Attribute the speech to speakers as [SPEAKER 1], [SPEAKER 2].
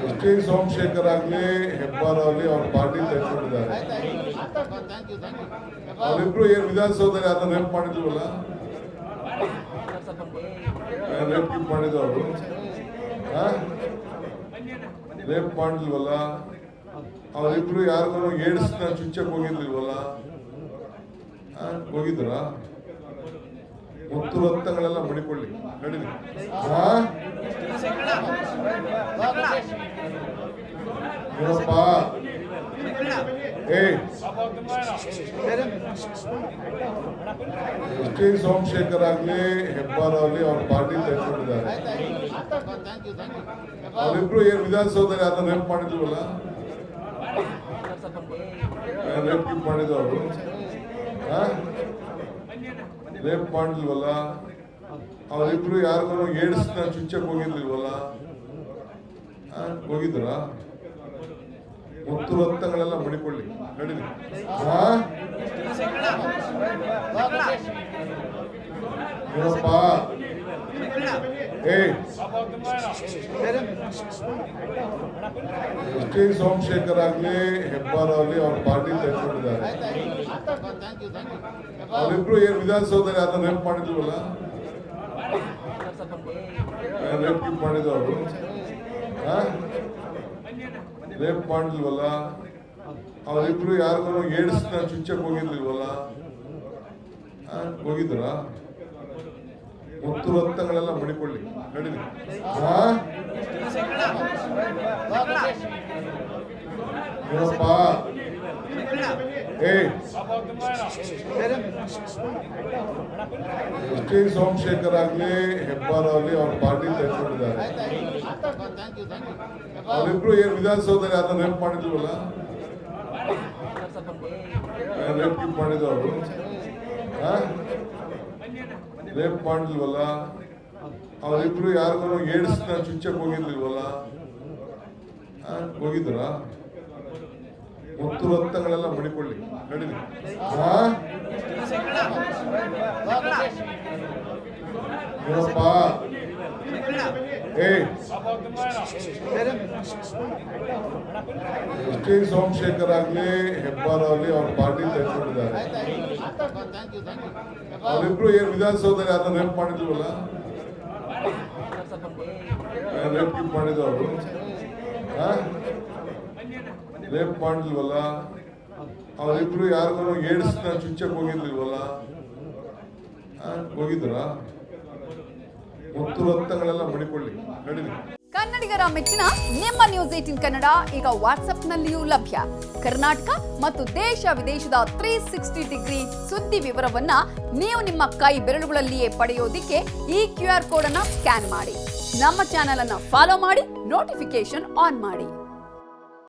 [SPEAKER 1] ST. Somashekar ಆಗಲಿ ಹೆಬ್ಬಾರ್ ಆಗಲಿ ಅವ್ರ ಪಾರ್ಟಿ ತೆಗೆದುಕೊಂಡಿದ್ದಾರೆ. ಅವರಿಬ್ರು ಏನು ವಿಧಾನಸೌಧದಲ್ಲಿ ಯಾರನ್ನ ರೇಪ್ ಮಾಡಿದ್ವಲ್ಲ, ರೇಪ್ ಮಾಡಿದವರು ರೇಪ್ ಮಾಡಿಲ್ವಲ್ಲ, ಅವರಿಬ್ರು ಯಾರಿಗೂ ಏಡ್ಸ್ನ ಚುಚ್ಚಕ್ ಹೋಗಿರ್ಲಿಲ್ವಲ್ಲ, ಹೋಗಿದ್ರ ಮುತ್ತು ರಕ್ತಗಳೆಲ್ಲ ಮಡಿಕೊಳ್ಳಿ ನಡೀಲಿ. ಎಸ್.ಟಿ. ಸೋಮಶೇಖರ್ ಆಗಲಿ ಹೆಬ್ಬಾರ್ ಆಗಲಿ ಅವ್ರ ಪಾರ್ಟಿ ತೆಗೆದುಕೊಂಡಿದ್ದಾರೆ. ಅವರಿಬ್ರು ಏನು ವಿಧಾನಸೌಧದಲ್ಲಿ ಯಾರನ್ನ ರೇಪ್ ಮಾಡಿದ್ವಲ್ಲ, ರೇಪ್ ಮಾಡಿದವರು ರೇಪ್ ಮಾಡಿಲ್ವಲ್ಲ, ಅವರಿಬ್ರು ಯಾರಿಗೂ ಏಡ್ಸ್ನ ಚುಚ್ಚಕ್ ಹೋಗಿರ್ಲಿಲ್ವಲ್ಲ, ಹೋಗಿದ್ರ ಮುತ್ತು ರಕ್ತಗಳೆಲ್ಲ ಮಡಿಕೊಳ್ಳಿ ನಡೀಲಿ. ಎಸ್.ಟಿ. ಸೋಮಶೇಖರ್ ಆಗಲಿ ಹೆಬ್ಬಾರ್ ಆಗಲಿ ಅವ್ರ ಪಾರ್ಟಿ ತೆಗೆದುಕೊಂಡಿದ್ದಾರೆ. ಅವರಿಬ್ರು ಏನು ವಿಧಾನಸೌಧದಲ್ಲಿ ಯಾರನ್ನ ರೇಪ್ ಮಾಡಿದ್ವಲ್ಲ, ರೇಪ್ ಮಾಡಿದವರು ರೇಪ್ ಮಾಡಿಲ್ವಲ್ಲ, ಅವರಿಬ್ರು ಯಾರಿಗೂ ಏಡ್ಸ್ನ ಚುಚ್ಚಕ್ ಹೋಗಿರ್ಲಿಲ್ವಲ್ಲ, ಹೋಗಿದ್ರ ಮುತ್ತು ರಕ್ತಗಳೆಲ್ಲ ಮಡಿಕೊಳ್ಳಿ ನಡೀಲಿ. ಎಸ್.ಟಿ. ಸೋಮಶೇಖರ್ ಆಗಲಿ ಹೆಬ್ಬಾರ್ ಆಗಲಿ ಅವ್ರ ಪಾರ್ಟಿ ತೆಗೆದುಕೊಂಡಿದ್ದಾರೆ. ಅವರಿಬ್ರು ಏನು ವಿಧಾನಸೌಧದಲ್ಲಿ ಯಾರನ್ನ ರೇಪ್ ಮಾಡಿದ್ವಲ್ಲ, ರೇಪ್ ಮಾಡಿದವರು ರೇಪ್ ಮಾಡಿಲ್ವಲ್ಲ, ಅವರಿಬ್ರು ಯಾರಿಗೂ ಏಡ್ಸ್ನ ಚುಚ್ಚಕ್ ಹೋಗಿರ್ಲಿಲ್ವಲ್ಲ, ಹೋಗಿದ್ರ ಮುತ್ತು ರಕ್ತಗಳೆಲ್ಲ ಮಡಿಕೊಳ್ಳಿ ನಡೀಲಿ. ಎಸ್.ಟಿ. ಸೋಮಶೇಖರ್ ಆಗಲಿ ಹೆಬ್ಬಾರ್ ಆಗಲಿ ಅವ್ರ ಪಾರ್ಟಿ ತೆಗೆದುಕೊಂಡಿದ್ದಾರೆ. ಅವರಿಬ್ರು ಏನು ವಿಧಾನಸೌಧದಲ್ಲಿ ಯಾರನ್ನ ರೇಪ್ ಮಾಡಿದ್ವಲ್ಲ, ರೇಪ್ ಮಾಡಿದವರು ರೇಪ್ ಮಾಡಿಲ್ವಲ್ಲ, ಅವರಿಬ್ರು ಯಾರಿಗೂ ಏಡ್ಸ್ನ ಚುಚ್ಚಕ್ ಹೋಗಿರ್ಲಿಲ್ವಲ್ಲ, ಹೋಗಿದ್ರ ಮುತ್ತು ರಕ್ತಗಳೆಲ್ಲ ಮಡಿಕೊಳ್ಳಿ ನಡೀಲಿ.
[SPEAKER 2] ಕನ್ನಡಿಗರ ಮೆಚ್ಚಿನ ನಿಮ್ಮ ನ್ಯೂಸ್ 18 ಕನ್ನಡ ಈಗ ವಾಟ್ಸ್ಆಪ್ನಲ್ಲಿಯೂ ಲಭ್ಯ. ಕರ್ನಾಟಕ ಮತ್ತು ದೇಶ ವಿದೇಶದ 360 ಡಿಗ್ರಿ ಸುದ್ದಿ ವಿವರವನ್ನ ನೀವು ನಿಮ್ಮ ಕೈ ಬೆರಳುಗಳಲ್ಲಿಯೇ ಪಡೆಯೋದಿಕ್ಕೆ ಈ QR ಕೋಡ್ ಅನ್ನ ಸ್ಕ್ಯಾನ್ ಮಾಡಿ. ನಮ್ಮ ಚಾನೆಲ್ ಅನ್ನ ಫಾಲೋ ಮಾಡಿ, ನೋಟಿಫಿಕೇಶನ್ ಆನ್ ಮಾಡಿ.